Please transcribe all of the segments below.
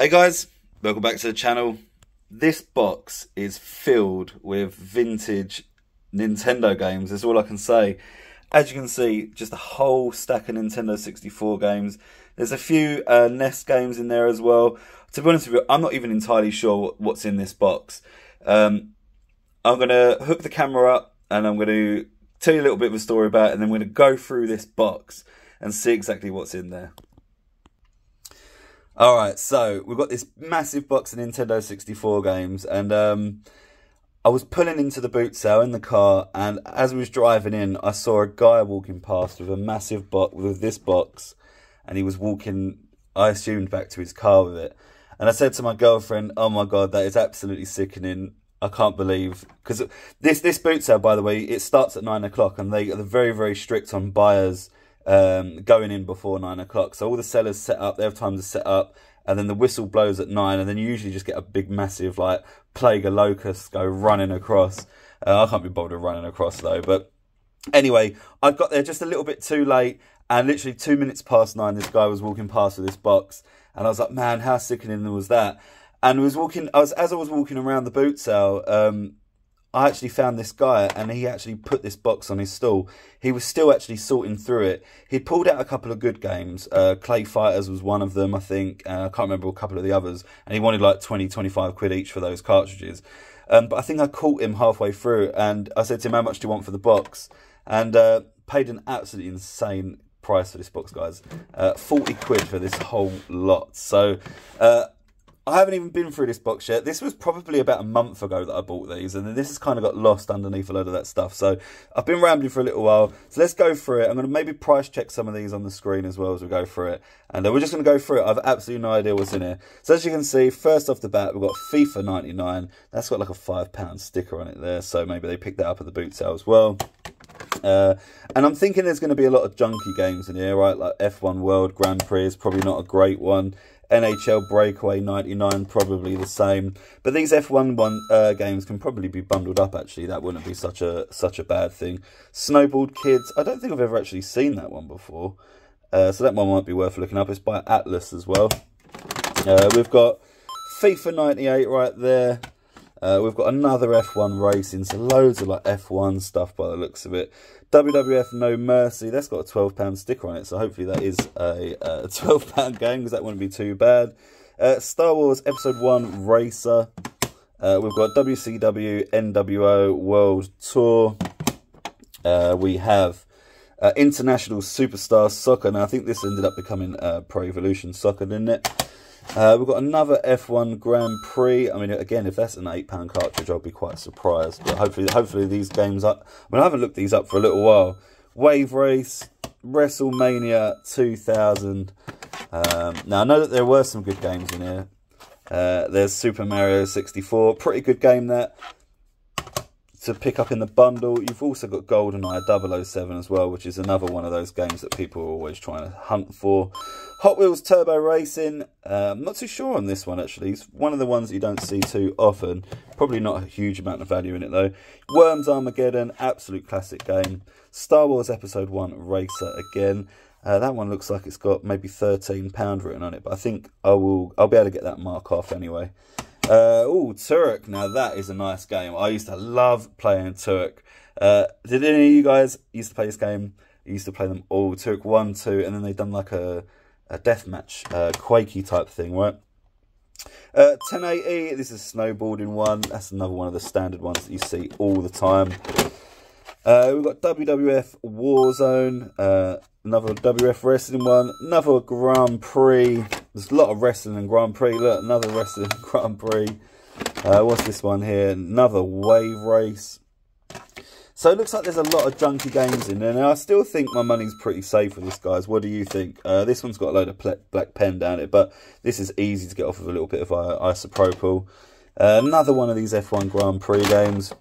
Hey guys, welcome back to the channel. This box is filled with vintage Nintendo games, that's all I can say. As you can see, just a whole stack of Nintendo 64 games. There's a few NES games in there as well. To be honest with you, I'm not even entirely sure what's in this box. I'm going to hook the camera up and I'm going to tell you a little bit of a story about it, and then we're going to go through this box and see exactly what's in there. Alright, so we've got this massive box of Nintendo 64 games, and I was pulling into the boot sale in the car, and as I was driving in, I saw a guy walking past with a massive box, with this box, and he was walking, I assumed, back to his car with it. And I said to my girlfriend, oh my god, that is absolutely sickening. I can't believe, because this boot sale, by the way, it starts at 9 o'clock, and they're very, very strict on buyers going in before 9 o'clock. So all the sellers set up, they have time to set up, and then the whistle blows at 9, and then you usually just get a big massive like plague of locusts go running across. I can't be bothered running across though, but anyway, I got there just a little bit too late, and literally 2 minutes past 9 this guy was walking past with this box, and I was like, man, how sickening was that? And as I was walking around the boot sale, I actually found this guy, and he actually put this box on his stall. He was still actually sorting through it. He'd pulled out a couple of good games. Clay Fighters was one of them, I think. I can't remember a couple of the others. And he wanted like 20, 25 quid each for those cartridges. But I think I caught him halfway through, and I said to him, how much do you want for the box? And paid an absolutely insane price for this box, guys. 40 quid for this whole lot. So I haven't even been through this box yet. This was probably about a month ago that I bought these, and then this has kind of got lost underneath a load of that stuff. So I've been rambling for a little while. So let's go through it. I'm going to maybe price check some of these on the screen as well as we go through it. And we're just going to go through it. I've absolutely no idea what's in here. So as you can see, first off the bat, we've got FIFA 99. That's got like a £5 sticker on it there. So maybe they picked that up at the boot sale as well. And I'm thinking there's going to be a lot of junky games in here, right? Like F1 World Grand Prix is probably not a great one. NHL Breakaway 99, probably the same. But these F1 games can probably be bundled up, actually. That wouldn't be such a bad thing. Snowboard Kids, I don't think I've ever actually seen that one before. So that one might be worth looking up. It's by Atlas as well. We've got FIFA 98 right there. We've got another F1 racing, so loads of like F1 stuff by the looks of it. WWF No Mercy, that's got a £12 sticker on it, so hopefully that is a £12 game, because that wouldn't be too bad. Star Wars Episode 1 Racer. We've got WCW NWO World Tour. We have International Superstar Soccer. Now I think this ended up becoming Pro Evolution Soccer, didn't it? We've got another F1 Grand Prix. I mean, again, if that's an £8 cartridge, I'll be quite surprised. But hopefully these games up. I mean, I haven't looked these up for a little while. Wave Race, WrestleMania 2000. Now, I know that there were some good games in here. There's Super Mario 64. Pretty good game that to pick up in the bundle. You've also got GoldenEye 007 as well, which is another one of those games that people are always trying to hunt for. Hot Wheels Turbo Racing. I'm not too sure on this one, actually. It's one of the ones that you don't see too often. Probably not a huge amount of value in it, though. Worms Armageddon, absolute classic game. Star Wars Episode 1 Racer again. That one looks like it's got maybe £13 written on it, but I think I'll be able to get that mark off anyway. Oh, Turok. Now that is a nice game. I used to love playing Turok. Did any of you guys used to play this game? I used to play them all. Turok 1, 2, and then they've done like a deathmatch, Quakey type thing, right? 1080, this is a snowboarding one. That's another one of the standard ones that you see all the time. We've got WWF Warzone, another WWF Wrestling one, another Grand Prix. There's a lot of wrestling and Grand Prix. Look, another wrestling Grand Prix. What's this one here? Another Wave Race. So it looks like there's a lot of junky games in there. Now, I still think my money's pretty safe for this, guys. What do you think? This one's got a load of black pen down it, but this is easy to get off with a little bit of isopropyl. Another one of these F1 Grand Prix games.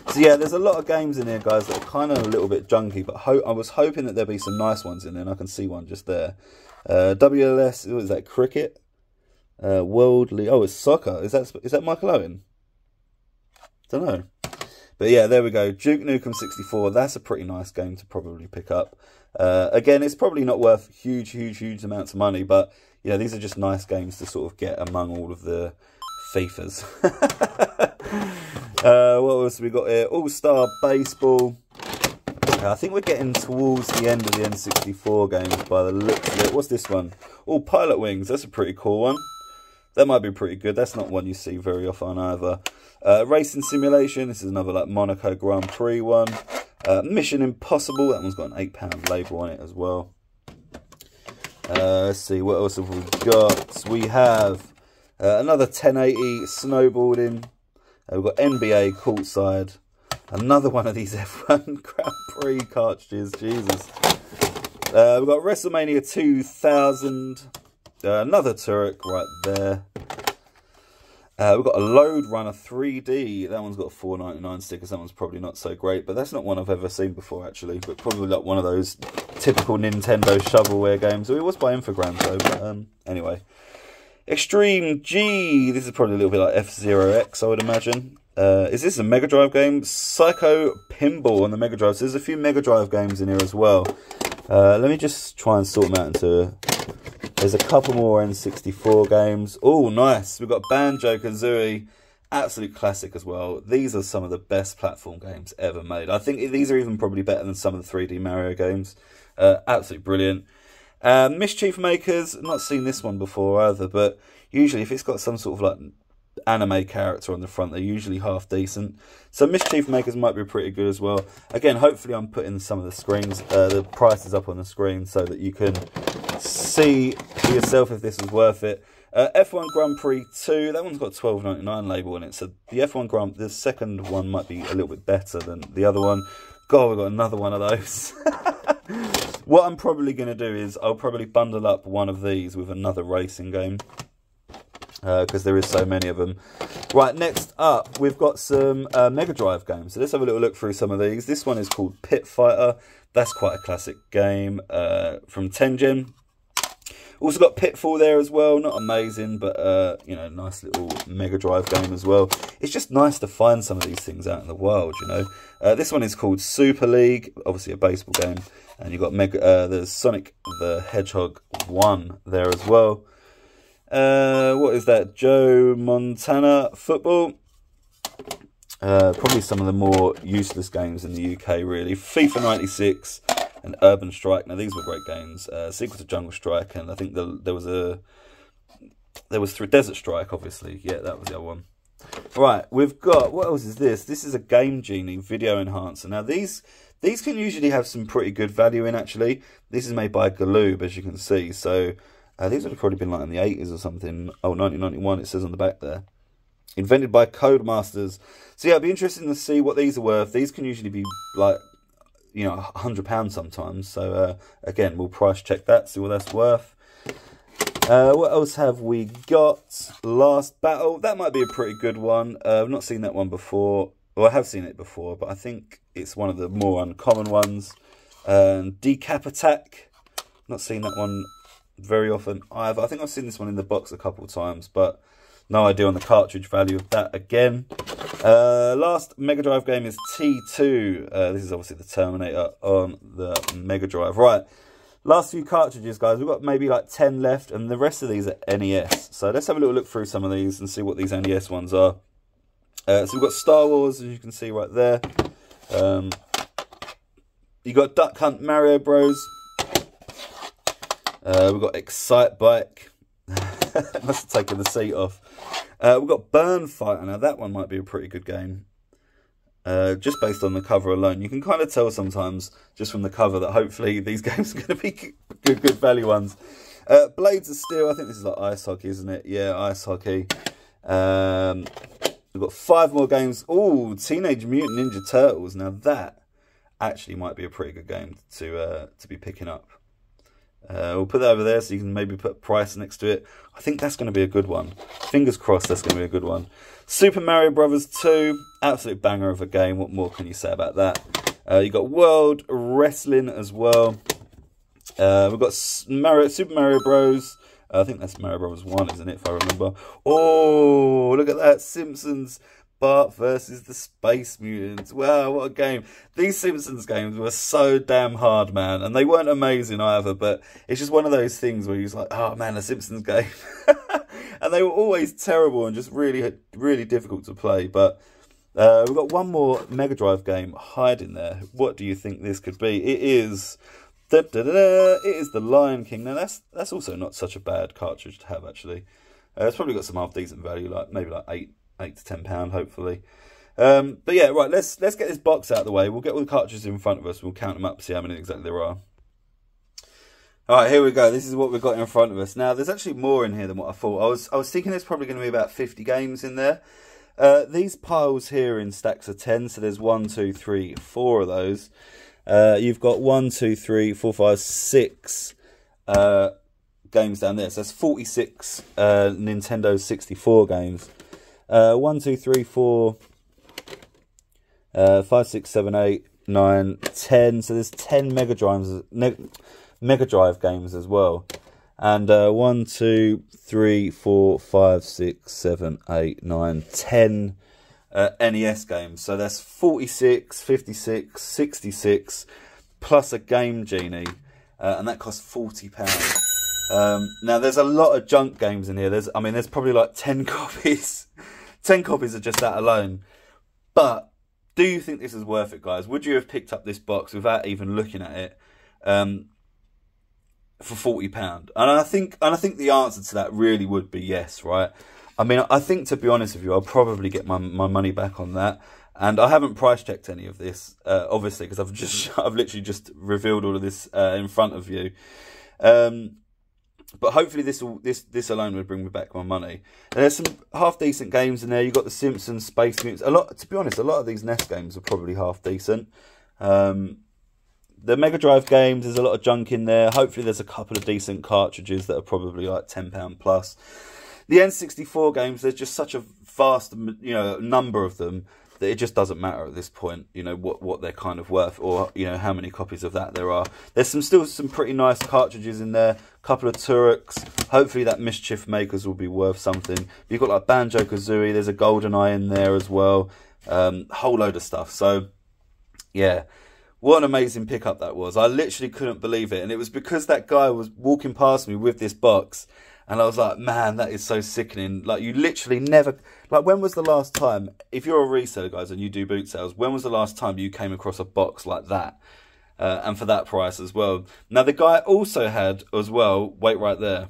So yeah, there's a lot of games in here, guys, that are kind of a little bit junky, but I was hoping that there'd be some nice ones in there, and I can see one just there. WLS, what is that, cricket? Worldly, oh, it's soccer. Is that Michael Owen? Don't know. But yeah, there we go. Duke Nukem 64. That's a pretty nice game to probably pick up. Again, it's probably not worth huge amounts of money, but you know, these are just nice games to sort of get among all of the FIFAs. What else have we got here? All-Star Baseball. I think we're getting towards the end of the N64 games by the looks of it. What's this one? Oh, Pilot Wings. That's a pretty cool one. That might be pretty good. That's not one you see very often either. Racing Simulation. This is another like Monaco Grand Prix one. Mission Impossible. That one's got an £8 label on it as well. Let's see. What else have we got? We have another 1080 snowboarding. We've got NBA Courtside. Another one of these F1 Grand Prix cartridges. Jesus. We've got WrestleMania 2000. Another Turek right there. We've got a Load Runner 3D. That one's got 4.99 stickers. That one's probably not so great, but that's not one I've ever seen before, actually. But probably like one of those typical Nintendo shovelware games. It was by Infogrames, though. But anyway. Extreme G. This is probably a little bit like F-Zero X, I would imagine. Is this a Mega Drive game? Psycho Pinball on the Mega Drive. So there's a few Mega Drive games in here as well. Let me just try and sort them out into... There's a couple more N64 games. Oh, nice. We've got Banjo-Kazooie. Absolute classic as well. These are some of the best platform games ever made. I think these are even probably better than some of the 3D Mario games. Absolutely brilliant. Mischief Makers. I've not seen this one before either, but usually if it's got some sort of like anime character on the front, they're usually half decent. So Mischief Makers might be pretty good as well. Again, hopefully I'm putting some of the screens, the prices up on the screen so that you can see for yourself if this is worth it. F1 Grand Prix 2, that one's got $12.99 label on it. So the F1 Grand, the second one might be a little bit better than the other one. God, we've got another one of those. What I'm probably going to do is I'll probably bundle up one of these with another racing game. Because there is so many of them. Right, next up, we've got some Mega Drive games. So let's have a little look through some of these. This one is called Pit Fighter. That's quite a classic game from Tengen. Also got Pitfall there as well. Not amazing, but, you know, nice little Mega Drive game as well. It's just nice to find some of these things out in the wild, you know. This one is called Super League. Obviously a baseball game. And you've got there's Sonic the Hedgehog 1 there as well. What is that? Joe Montana Football. Probably some of the more useless games in the UK, really. FIFA 96 and Urban Strike. Now, these were great games. Sequel to Jungle Strike, and I think there was through Desert Strike, obviously. Yeah, that was the other one. Right, we've got, what else is this? This is a Game Genie video enhancer. Now, these can usually have some pretty good value in, actually. This is made by Galoob, as you can see. So, these would have probably been like in the 80s or something. Oh, 1991, it says on the back there. Invented by Codemasters. So, yeah, it'd be interesting to see what these are worth. These can usually be, like, you know, £100 sometimes. So, again, we'll price check that, see what that's worth. What else have we got? Last Battle. That might be a pretty good one. I've not seen that one before. Well, I have seen it before, but I think it's one of the more uncommon ones. Decap Attack. Not seen that one very often either. I think I've seen this one in the box a couple of times, but no idea on the cartridge value of that again. Last Mega Drive game is T2. This is obviously the Terminator on the Mega Drive. Right, last few cartridges, guys. We've got maybe like 10 left, and the rest of these are NES. So let's have a little look through some of these and see what these NES ones are. So we've got Star Wars, as you can see right there. You got Duck Hunt Mario Bros. We've got Excite Bike. Must have taken the seat off. We've got Burn Fighter. Now that one might be a pretty good game. Just based on the cover alone. You can kind of tell sometimes, just from the cover, that hopefully these games are going to be good value ones. Blades of Steel. I think this is like ice hockey, isn't it? Yeah, ice hockey. We've got 5 more games. Oh, Teenage Mutant Ninja Turtles. Now that actually might be a pretty good game to be picking up. We'll put that over there so you can maybe put a price next to it. I think that's going to be a good one. Fingers crossed that's going to be a good one. Super Mario Brothers 2. Absolute banger of a game. What more can you say about that? You've got World Wrestling as well. We've got Super Mario Bros. I think that's Mario Bros 1, isn't it, if I remember. Oh, look at that. Simpsons Bart versus the Space Mutants. Wow, what a game. These Simpsons games were so damn hard, man. And they weren't amazing either, but it's just one of those things where you're just like, oh man, a Simpsons game. And they were always terrible and just really, really difficult to play. But we've got one more Mega Drive game hiding there. What do you think this could be? It is... It is the Lion King. Now, that's also not such a bad cartridge to have, actually. It's probably got some half-decent value, like maybe like £8 to £10, hopefully. But yeah, right, let's get this box out of the way. We'll get all the cartridges in front of us. We'll count them up, see how many exactly there are. Alright, here we go. This is what we've got in front of us. Now, there's actually more in here than what I thought. I was thinking there's probably going to be about 50 games in there. These piles here in stacks of 10, so there's 1, 2, 3, 4 of those. You've got 1, 2, 3, 4, 5, 6 games down there. So that's 46 Nintendo 64 games. 1, 2, 3, 4, 5, 6, 7, 8, 9, 10. So there's 10 Mega Drive games as well. And 1, 2, 3, 4, 5, 6, 7, 8, 9, 10 NES games. So that's 46, 56, 66 plus a Game Genie, and that costs £40. Now there's a lot of junk games in here. There's probably like 10 copies. 10 copies of just that alone. But do you think this is worth it, guys? Would you have picked up this box without even looking at it for £40? And I think the answer to that really would be yes, right? I mean, I think, to be honest with you, I'll probably get my money back on that. And I haven't price checked any of this, obviously, because I've literally just revealed all of this in front of you. But hopefully this alone would bring me back my money. And there's some half decent games in there. You've got the Simpsons, Space Mutants. To be honest, a lot of these NES games are probably half decent. The Mega Drive games, there's a lot of junk in there. Hopefully there's a couple of decent cartridges that are probably like £10 plus. The N64 games, there's just such a vast, number of them that it just doesn't matter at this point, what they're kind of worth, or, how many copies of that there are. There's still some pretty nice cartridges in there, a couple of Turex. Hopefully that Mischief Makers will be worth something. You've got like Banjo-Kazooie, there's a GoldenEye in there as well, whole load of stuff. So, yeah. What an amazing pickup that was. I literally couldn't believe it. And it was because that guy was walking past me with this box. And I was like, man, that is so sickening. Like, you literally never... Like, when was the last time... If you're a reseller, guys, and you do boot sales, when was the last time you came across a box like that? And for that price as well. Now, the guy also had, as well... Wait right there.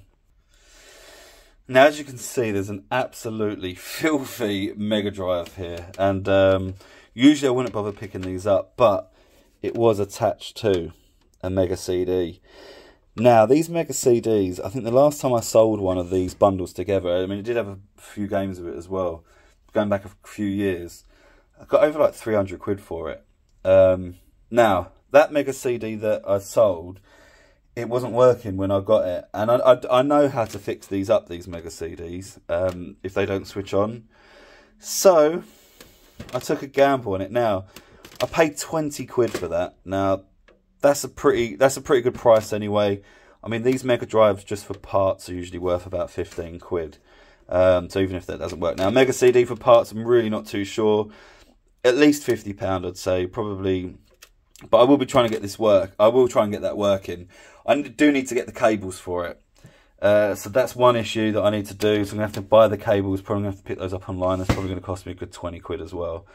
Now, as you can see, there's an absolutely filthy Mega Drive here. And usually I wouldn't bother picking these up, but it was attached to a Mega CD. Now, these Mega CDs, I think the last time I sold one of these bundles together, I mean, it did have a few games of it as well, going back a few years. I got over like 300 quid for it. Now, that Mega CD that I sold, it wasn't working when I got it. And I know how to fix these up, these Mega CDs, if they don't switch on. So, I took a gamble on it. Now, I paid 20 quid for that. Now, that's a pretty good price anyway. I mean, these Mega Drives just for parts are usually worth about 15 quid. So even if that doesn't work. Now, Mega CD for parts, I'm really not too sure. At least £50, I'd say, probably. But I will be trying to get this work. I will try and get that working. I do need to get the cables for it. So that's one issue that I need to do. So I'm going to have to buy the cables. Probably going to have to pick those up online. That's probably going to cost me a good 20 quid as well.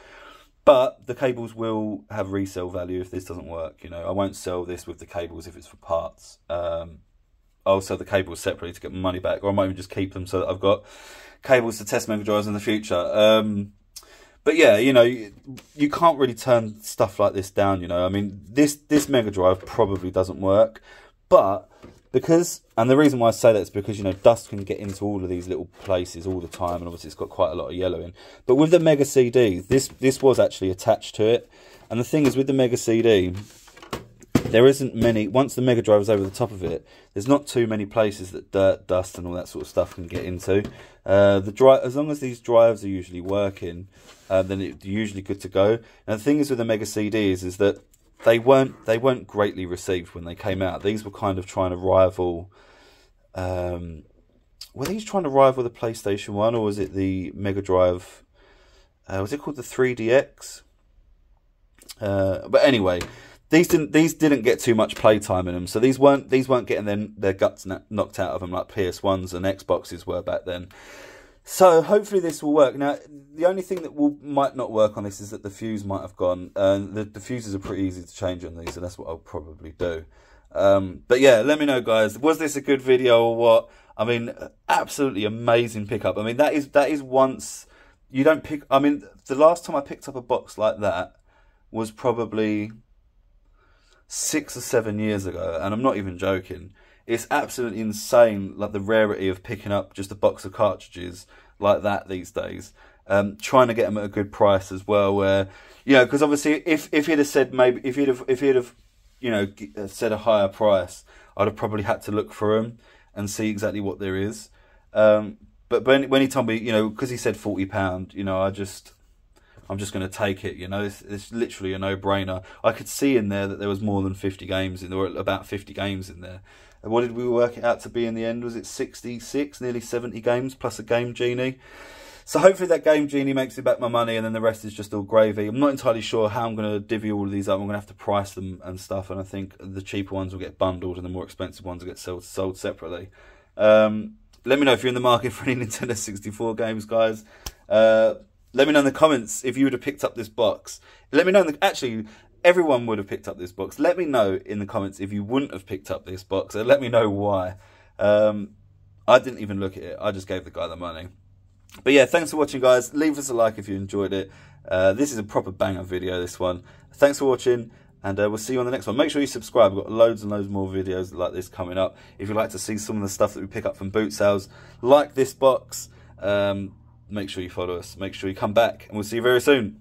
But the cables will have resale value if this doesn't work. I won't sell this with the cables if it's for parts. I'll sell the cables separately to get my money back, or I might even just keep them so that I've got cables to test Mega Drives in the future. But yeah, you can't really turn stuff like this down. I mean, this Mega Drive probably doesn't work, but and the reason why I say that is because, dust can get into all of these little places all the time, and obviously it's got quite a lot of yellow in. But with the Mega CD, this was actually attached to it. And the thing is, with the Mega CD, there isn't many, once the Mega Drive is over the top of it, there's not too many places that dirt, dust and all that sort of stuff can get into. As long as these drives are usually working, then it's usually good to go. And the thing is with the Mega CDs is that they weren't greatly received when they came out. These were kind of trying to rival. Were these trying to rival the PlayStation 1, or was it the Mega Drive? was it called the 3DX? But anyway, these didn't get too much playtime in them, so these weren't getting their guts knocked out of them like PS1s and Xboxes were back then. So hopefully this will work. Now, the only thing that might not work on this is that the fuse might have gone. The fuses are pretty easy to change on these, so that's what I'll probably do. But yeah, let me know, guys. Was this a good video or what? I mean, absolutely amazing pickup. I mean, that is once you don't pick. I mean, the last time I picked up a box like that was probably 6 or 7 years ago, and I'm not even joking. It's absolutely insane, like the rarity of picking up just a box of cartridges like that these days. Trying to get them at a good price as well. Where, you know, because obviously if he'd have said if he'd have you know said a higher price, I'd have probably had to look for them and see exactly what there is. But when he told me, you know, because he said £40, you know, I'm just going to take it. You know, it's literally a no-brainer. I could see in there that there was more than 50 games in there, or about 50 games in there. And what did we work it out to be in the end? Was it 66, nearly 70 games plus a Game Genie? So hopefully that Game Genie makes me back my money, and then the rest is just all gravy. I'm not entirely sure how I'm going to divvy all of these up. I'm going to have to price them and stuff, and I think the cheaper ones will get bundled and the more expensive ones will get sold separately. Let me know if you're in the market for any Nintendo 64 games, guys. Let me know in the comments if you would have picked up this box. Let me know actually, everyone would have picked up this box. Let me know in the comments if you wouldn't have picked up this box, and let me know why. I didn't even look at it. I just gave the guy the money. But yeah, thanks for watching, guys. Leave us a like if you enjoyed it. This is a proper banger video, this one. Thanks for watching, and we'll see you on the next one. Make sure you subscribe. We've got loads and loads more videos like this coming up. If you'd like to see some of the stuff that we pick up from boot sales, like this box, make sure you follow us. Make sure you come back, and we'll see you very soon.